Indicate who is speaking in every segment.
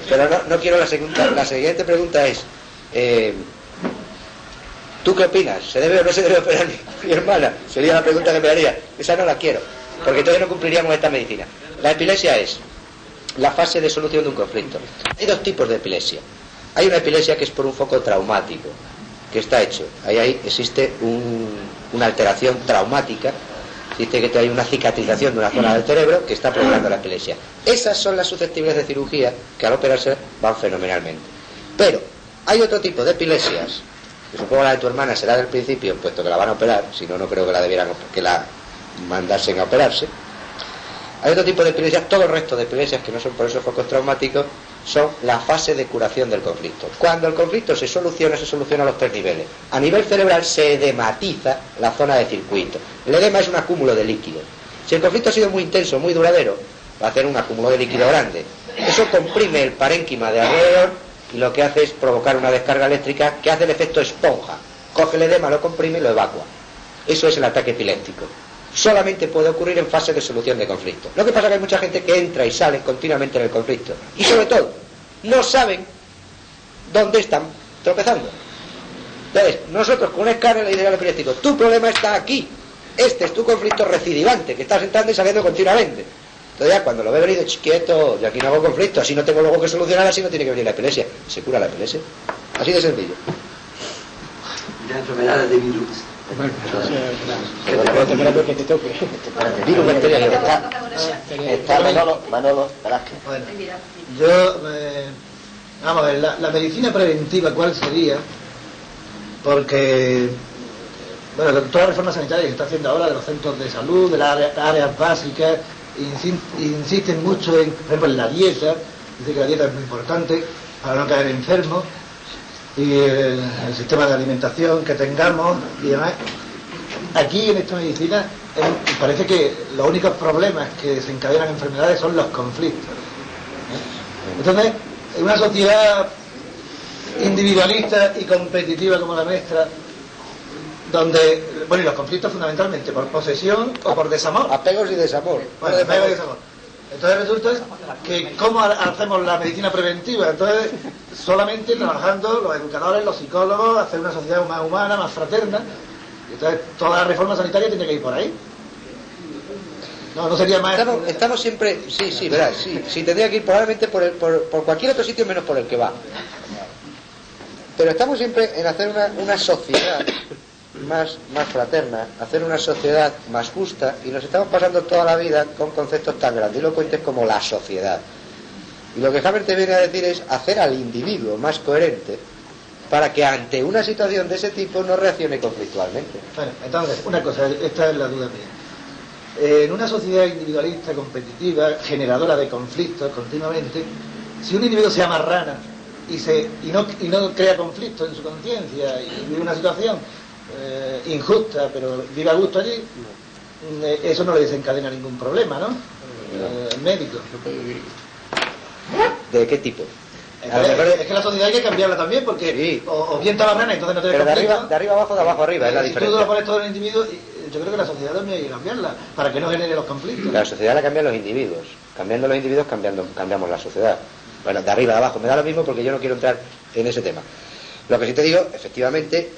Speaker 1: Pero no quiero la segunda. La siguiente pregunta es, ¿tú qué opinas? ¿Se debe o no se debe operar mi hermana? Sería la pregunta que me haría. Esa no la quiero, porque entonces no cumpliríamos esta medicina. La epilepsia es la fase de solución de un conflicto. Hay dos tipos de epilepsia. Hay una epilepsia que es por un foco traumático, que está hecho. Ahí existe una alteración traumática. Existe que hay una cicatrización de una zona del cerebro que está provocando la epilepsia. Esas son las susceptibles de cirugía, que al operarse van fenomenalmente. Pero hay otro tipo de epilepsias, que supongo la de tu hermana será del principio, puesto que la van a operar, si no, no creo que la debieran que la mandasen a operarse. Hay otro tipo de epilepsias, todo el resto de epilepsias que no son por esos focos traumáticos, son la fase de curación del conflicto. Cuando el conflicto se soluciona a los tres niveles. A nivel cerebral se edematiza la zona de circuito. El edema es un acúmulo de líquido. Si el conflicto ha sido muy intenso, muy duradero, va a hacer un acúmulo de líquido grande. Eso comprime el parénquima de alrededor y lo que hace es provocar una descarga eléctrica que hace el efecto esponja. Coge el edema, lo comprime y lo evacua. Eso es el ataque epiléptico. Solamente puede ocurrir en fase de solución de conflicto. Lo que pasa es que hay mucha gente que entra y sale continuamente en el conflicto. Y sobre todo, no saben dónde están tropezando. Entonces, nosotros con un escáner le diríamos al epiléptico, tu problema está aquí. Este es tu conflicto recidivante, que estás entrando y saliendo continuamente. Entonces ya cuando lo ve venir, quieto, yo aquí no hago conflicto, así no tengo luego que solucionar, así no tiene que venir la epilepsia. Se cura la epilepsia. Así de sencillo.
Speaker 2: La enfermedad de virus.
Speaker 3: Bueno, espérate que te toque.
Speaker 1: Virus bacteriano.
Speaker 4: Está Manolo Velázquez.
Speaker 5: Bueno, yo, vamos a ver, la medicina preventiva, ¿cuál sería? Porque, bueno, toda la reforma sanitaria que se está haciendo ahora de los centros de salud, de las áreas básicas, insisten mucho en, por ejemplo, en la dieta. Dice que la dieta es muy importante para no caer enfermo. Y el sistema de alimentación que tengamos y demás. Aquí en esta medicina parece que los únicos problemas que desencadenan enfermedades son los conflictos. Entonces, en una sociedad individualista y competitiva como la nuestra, donde, bueno, y los conflictos fundamentalmente por posesión o por desamor.
Speaker 1: Apegos y desamor.
Speaker 5: Bueno, apegos y desamor. Entonces resulta que ¿cómo hacemos la medicina preventiva? Entonces, solamente trabajando los educadores, los psicólogos, hacer una sociedad más humana, más fraterna. Entonces, toda la reforma sanitaria tiene que ir por ahí. No sería más...
Speaker 1: Estamos siempre... Sí, verás, sí, tendría que ir probablemente por cualquier otro sitio menos por el que va. Pero estamos siempre en hacer una sociedad más fraterna, hacer una sociedad más justa, y nos estamos pasando toda la vida con conceptos tan grandilocuentes como la sociedad. Y lo que Hammer te viene a decir es hacer al individuo más coherente para que ante una situación de ese tipo no reaccione conflictualmente.
Speaker 5: Bueno, entonces, una cosa, esta es la duda mía. En una sociedad individualista, competitiva, generadora de conflictos continuamente, si un individuo se amarrana y no crea conflicto en su conciencia y vive una situación injusta, pero vive a gusto allí, eso no le desencadena ningún problema, ¿no? El médico.
Speaker 1: ¿De qué tipo?
Speaker 5: Es que la sociedad hay que cambiarla también, porque sí. o bien te amarrana y entonces no te
Speaker 1: pero de arriba abajo, de abajo arriba, es la diferencia.
Speaker 5: Si tú lo pones todo en el individuo, yo creo que la sociedad también hay que cambiarla, para que no genere los conflictos.
Speaker 1: La sociedad la cambian los individuos. Cambiando los individuos cambiamos la sociedad. Bueno, de arriba a abajo, me da lo mismo porque yo no quiero entrar en ese tema. Lo que sí te digo, efectivamente,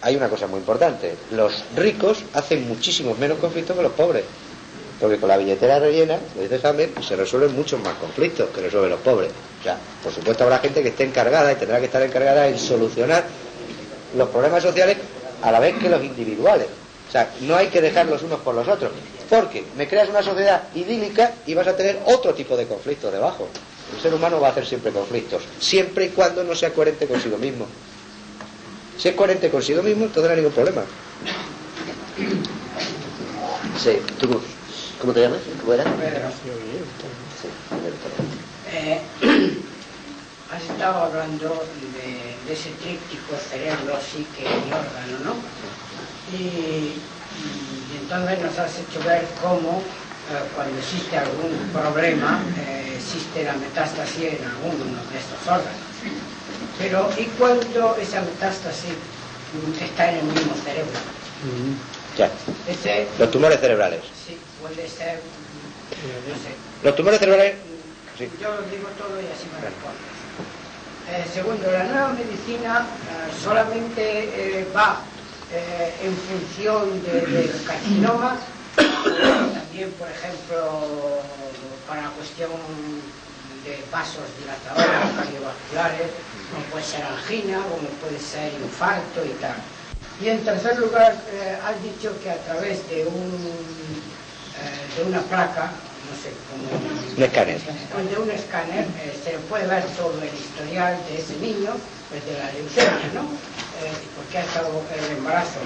Speaker 1: hay una cosa muy importante. Los ricos hacen muchísimos menos conflictos que los pobres. Porque con la billetera rellena, lo dice Hammer, se resuelven muchos más conflictos que resuelven los pobres. O sea, por supuesto habrá gente que esté encargada y tendrá que estar encargada en solucionar los problemas sociales a la vez que los individuales. O sea, no hay que dejar los unos por los otros. Porque me creas una sociedad idílica y vas a tener otro tipo de conflictos debajo. El ser humano va a hacer siempre conflictos, siempre y cuando no sea coherente consigo mismo. Si es coherente consigo mismo, entonces no hay ningún problema.
Speaker 4: Sí, ¿tú cómo te llamas? ¿Cómo eras? Sí,
Speaker 6: has estado hablando de ese tríptico cerebro, psique y órgano, ¿no? Y entonces nos has hecho ver cómo cuando existe algún problema existe la metástasis en alguno de estos órganos. Pero ¿y cuando esa metástasis está en el mismo cerebro?
Speaker 1: Ya.
Speaker 6: Ese,
Speaker 1: los tumores cerebrales.
Speaker 6: Sí, puede ser, no sé.
Speaker 1: Los tumores cerebrales Sí.
Speaker 6: Yo lo digo todo y así me respondes. Segundo, la nueva medicina solamente va en función del carcinoma, también, por ejemplo, para la cuestión de vasos dilatadores cardiovasculares, como puede ser angina, como puede ser infarto y tal. Y en tercer lugar, has dicho que a través de una placa, no sé cómo...
Speaker 1: Un escáner.
Speaker 6: De un escáner se puede ver todo el historial de ese niño, pues de la leucemia, ¿no? Porque ha estado el embarazo.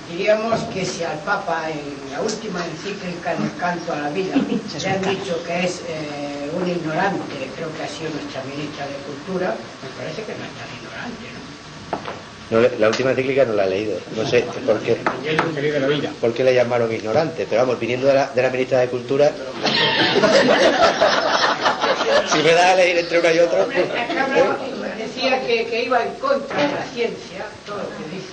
Speaker 6: Diríamos que si al Papa en la última encíclica en el Canto a la Vida le han dicho que es un ignorante, creo que ha sido nuestra ministra de Cultura, me parece que no es tan ignorante, ¿no?
Speaker 1: No, la última encíclica no la he leído, no sé por qué le llamaron ignorante, pero vamos, viniendo de la ministra de Cultura, si me da a elegir entre una y otra...
Speaker 6: Decía que iba en contra de la ciencia, todo lo que dice.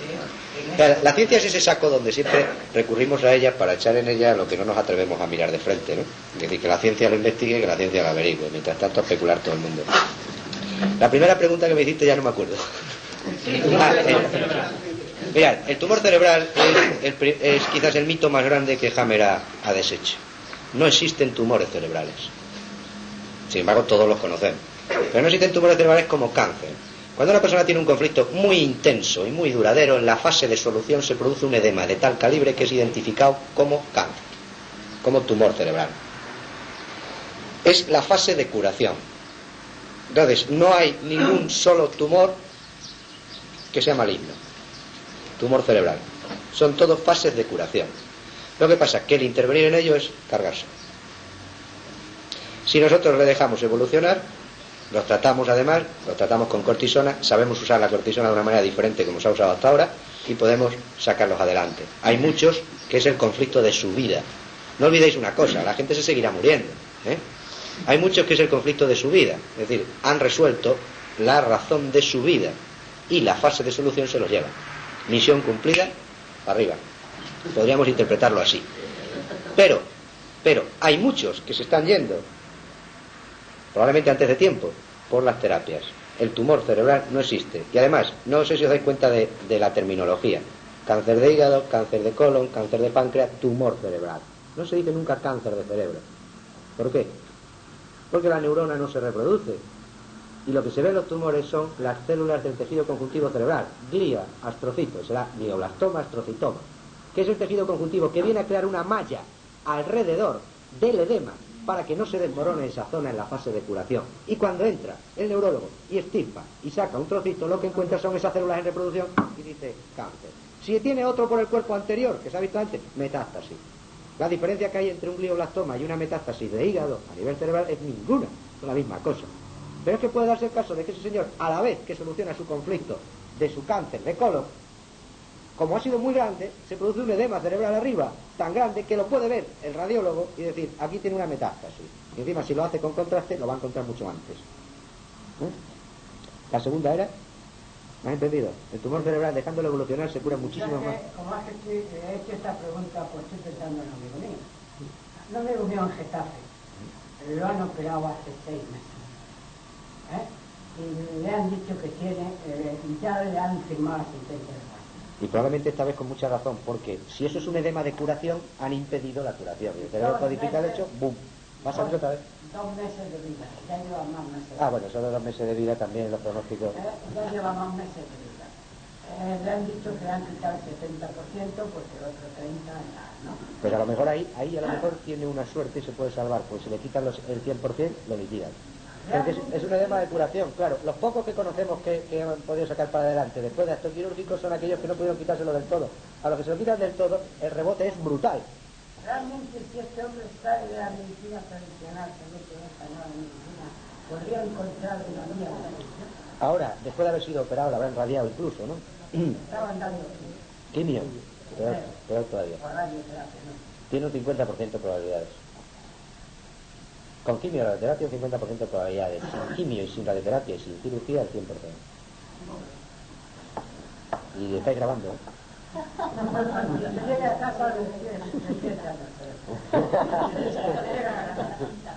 Speaker 1: Claro, la ciencia es ese saco donde siempre recurrimos a ella para echar en ella lo que no nos atrevemos a mirar de frente, ¿no? Es decir, que la ciencia lo investigue, que la ciencia lo averigüe, mientras tanto a especular todo el mundo. La primera pregunta que me hiciste ya no me acuerdo. Mirad, el tumor cerebral es quizás el mito más grande que Hammer ha deshecho. No existen tumores cerebrales. Sin embargo, todos los conocemos. Pero no existen tumores cerebrales como cáncer. Cuando una persona tiene un conflicto muy intenso y muy duradero, en la fase de solución se produce un edema de tal calibre que es identificado como cáncer, como tumor cerebral. Es la fase de curación. Entonces, no hay ningún solo tumor que sea maligno. Tumor cerebral. Son todos fases de curación. Lo que pasa es que el intervenir en ello es cargarse. Si nosotros le dejamos evolucionar, los tratamos además, los tratamos con cortisona, sabemos usar la cortisona de una manera diferente como se ha usado hasta ahora y podemos sacarlos adelante. Hay muchos que es el conflicto de su vida. No olvidéis una cosa, la gente se seguirá muriendo, ¿eh? Hay muchos que es el conflicto de su vida, es decir, han resuelto la razón de su vida y la fase de solución se los lleva. Misión cumplida, arriba. Podríamos interpretarlo así. Pero hay muchos que se están yendo, probablemente antes de tiempo, por las terapias. El tumor cerebral no existe. Y además, no sé si os dais cuenta de la terminología. Cáncer de hígado, cáncer de colon, cáncer de páncreas, tumor cerebral. No se dice nunca cáncer de cerebro. ¿Por qué? Porque la neurona no se reproduce. Y lo que se ve en los tumores son las células del tejido conjuntivo cerebral. Glia, astrocito, será glioblastoma, astrocitoma. Que es el tejido conjuntivo que viene a crear una malla alrededor del edema para que no se desmorone esa zona en la fase de curación. Y cuando entra el neurólogo y estirpa y saca un trocito, lo que encuentra son esas células en reproducción y dice cáncer. Si tiene otro por el cuerpo anterior, que se ha visto antes, metástasis. La diferencia que hay entre un glioblastoma y una metástasis de hígado a nivel cerebral es ninguna, es la misma cosa. Pero es que puede darse el caso de que ese señor, a la vez que soluciona su conflicto de su cáncer de colon, como ha sido muy grande, se produce un edema cerebral arriba, tan grande que lo puede ver el radiólogo y decir, aquí tiene una metástasis. Y encima, si lo hace con contraste, lo va a encontrar mucho antes. La segunda era, ¿me has entendido? El tumor cerebral, dejándolo evolucionar, se cura muchísimo más.
Speaker 6: Como has hecho esta pregunta, pues estoy pensando en lo amigo mío. No me unió en Getafe, lo han operado hace 6 meses. Y le han dicho que tiene, ya le han firmado la sentencia de muerte.
Speaker 1: Y probablemente esta vez con mucha razón, porque si eso es un edema de curación, han impedido la curación. Y el cerebro codifica el hecho, ¡boom! ¿Va a salir otra vez?
Speaker 6: 2 meses de vida, ya lleva más meses de vida.
Speaker 1: Ah, bueno, solo 2 meses de vida también en los pronósticos.
Speaker 6: Ya lleva más meses de vida. Le han dicho que le han quitado el 70% porque el otro 30% ¿no?
Speaker 1: Pues a lo mejor ahí a lo mejor tiene una suerte y se puede salvar, pues si le quitan el 100%, lo liquidan. Porque es un edema de curación, claro. Los pocos que conocemos que han podido sacar para adelante después de actos quirúrgicos son aquellos que no pudieron quitárselo del todo. A los que se lo quitan del todo, el rebote es brutal.
Speaker 6: Realmente, si este hombre está de la medicina tradicional, que no tiene esta nueva medicina, podría encontrar una vía de la medicina.
Speaker 1: Ahora, después de haber sido operado, lo habrán radiado incluso, ¿no?
Speaker 6: Estaban dando
Speaker 1: quimio, peor todavía.
Speaker 6: o radioterapia, ¿no?
Speaker 1: Tiene un 50% de probabilidades. Con quimio y radioterapia un 50% de probabilidades. Sin quimio y sin radioterapia y sin cirugía el 100%. Y estáis grabando, ¿eh?
Speaker 6: Llegué a casa de 10 años.